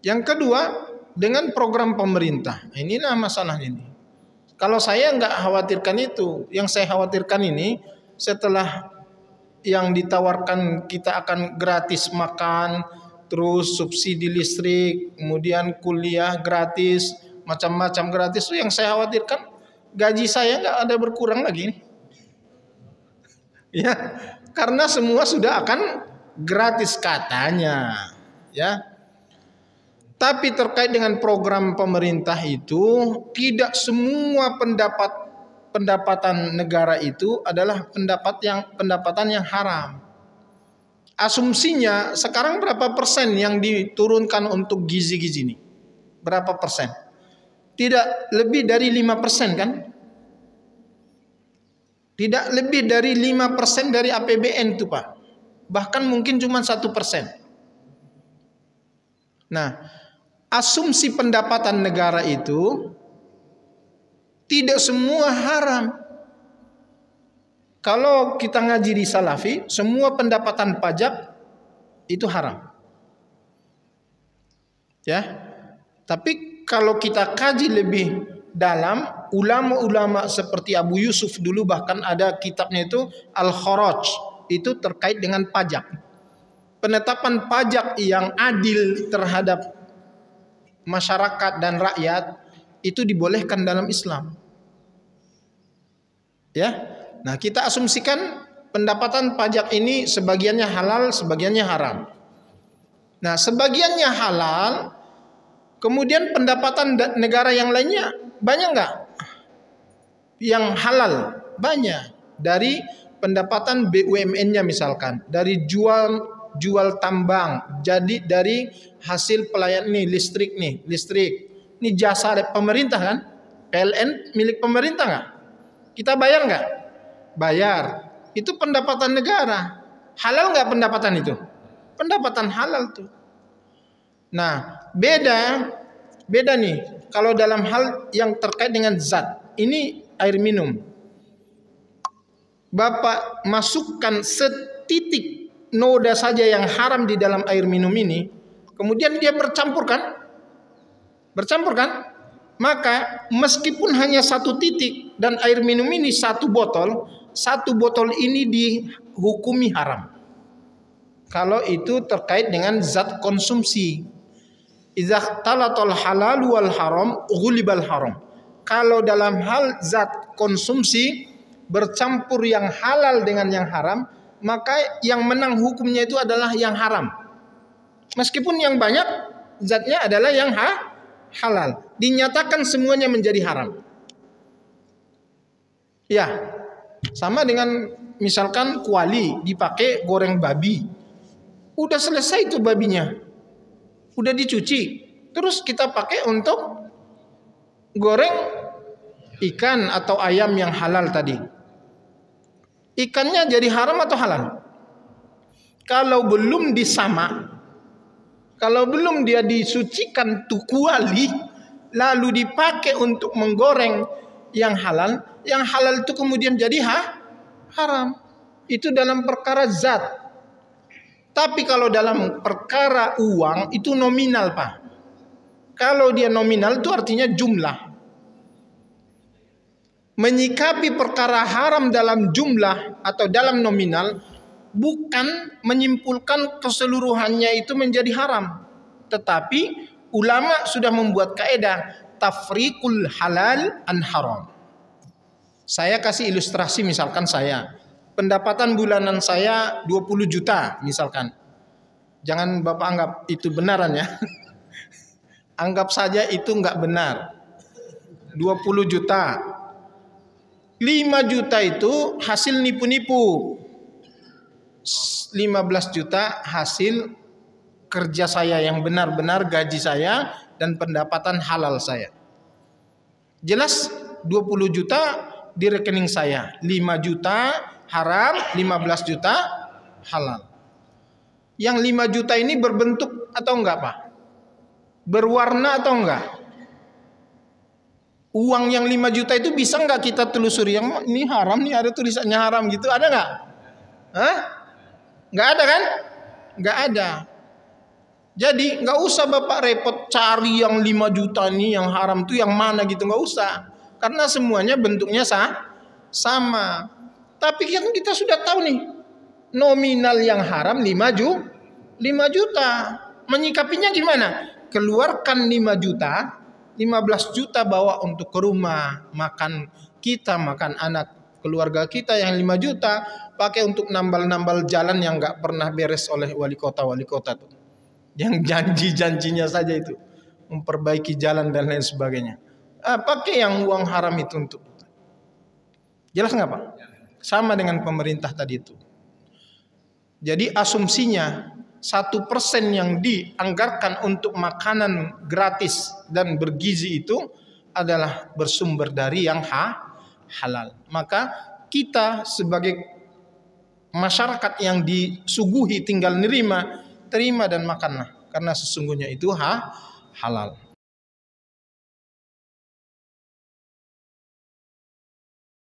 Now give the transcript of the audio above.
Yang kedua, dengan program pemerintah. Inilah masalahnya ini. Kalau saya nggak khawatirkan itu, yang saya khawatirkan ini setelah yang ditawarkan kita akan gratis makan, terus subsidi listrik, kemudian kuliah gratis, macam-macam gratis, itu yang saya khawatirkan gaji saya nggak ada berkurang lagi. Ya, karena semua sudah akan gratis katanya, ya. Tapi terkait dengan program pemerintah itu, tidak semua pendapatan negara itu adalah pendapatan yang haram. Asumsinya sekarang berapa persen yang diturunkan untuk gizi-gizi ini? Berapa persen? Tidak lebih dari 5% kan? Tidak lebih dari 5% dari APBN itu Pak. Bahkan mungkin cuma 1%. Nah, asumsi pendapatan negara itu tidak semua haram. Kalau kita ngaji di Salafi, semua pendapatan pajak itu haram. Ya. Tapi kalau kita kaji lebih dalam, ulama-ulama seperti Abu Yusuf dulu bahkan ada kitabnya itu Al-Kharaj, itu terkait dengan pajak. Penetapan pajak yang adil terhadap masyarakat dan rakyat itu dibolehkan dalam Islam. Ya. Nah, kita asumsikan pendapatan pajak ini sebagiannya halal, sebagiannya haram. Nah, sebagiannya halal, kemudian pendapatan negara yang lainnya banyak nggak? Yang halal banyak. Dari pendapatan BUMN-nya misalkan, dari jual tambang, jadi dari hasil pelayanan listrik. Ini jasa pemerintah kan? PLN milik pemerintah nggak? Kita bayar nggak? Bayar. Itu pendapatan negara. Halal nggak pendapatan itu? Pendapatan halal tuh. Nah, beda nih. Kalau dalam hal yang terkait dengan zat, ini air minum. Bapak masukkan setitik noda saja yang haram di dalam air minum ini, kemudian dia bercampur kan? Maka meskipun hanya satu titik dan air minum ini satu botol ini dihukumi haram. Kalau itu terkait dengan zat konsumsi. Idza talatal halal wal haram ghulibal haram. Kalau dalam hal zat konsumsi bercampur yang halal dengan yang haram, maka yang menang hukumnya itu adalah yang haram. Meskipun yang banyak zatnya adalah yang halal. Dinyatakan semuanya menjadi haram. Ya, sama dengan misalkan kuali dipakai goreng babi. Udah selesai itu babinya. Udah dicuci. Terus kita pakai untuk goreng ikan atau ayam yang halal tadi. Ikannya jadi haram atau halal? Kalau belum disamak, kalau belum dia disucikan tuh kuali, lalu dipakai untuk menggoreng yang halal itu kemudian jadi haram. Itu dalam perkara zat. Tapi kalau dalam perkara uang itu nominal Pak. Kalau dia nominal itu artinya jumlah. Menyikapi perkara haram dalam jumlah atau dalam nominal bukan menyimpulkan keseluruhannya itu menjadi haram. Tetapi ulama sudah membuat kaidah tafriqul halal an haram. Saya kasih ilustrasi, misalkan pendapatan bulanan saya 20 juta misalkan. Jangan Bapak anggap itu benaran ya. Anggap saja itu enggak benar. 20 juta. 5 juta itu hasil nipu-nipu. 15 juta hasil kerja saya yang benar-benar, gaji saya dan pendapatan halal saya. Jelas 20 juta di rekening saya, 5 juta haram, 15 juta halal. Yang 5 juta ini berbentuk atau enggak Pak? Berwarna atau enggak? Uang yang 5 juta itu bisa enggak kita telusuri? Yang ini haram nih, ada tulisannya haram gitu, ada enggak? Hah? Enggak ada kan? Enggak ada. Jadi nggak usah Bapak repot cari yang 5 juta nih yang haram tuh yang mana gitu, nggak usah. Karena semuanya bentuknya sama. Tapi kan kita sudah tahu nih nominal yang haram 5 juta. Menyikapinya gimana? Keluarkan 5 juta, 15 juta bawa untuk ke rumah, makan kita, makan anak keluarga kita, yang 5 juta pakai untuk nambal-nambal jalan yang nggak pernah beres oleh wali kota tuh. Yang janji-janjinya saja itu memperbaiki jalan dan lain sebagainya. Pakai yang uang haram itu untuk. Jelas nggak Pak? Sama dengan pemerintah tadi itu. Jadi asumsinya 1% yang dianggarkan untuk makanan gratis dan bergizi itu adalah bersumber dari yang halal. Maka kita sebagai masyarakat yang disuguhi tinggal terima dan makanlah, karena sesungguhnya itu halal.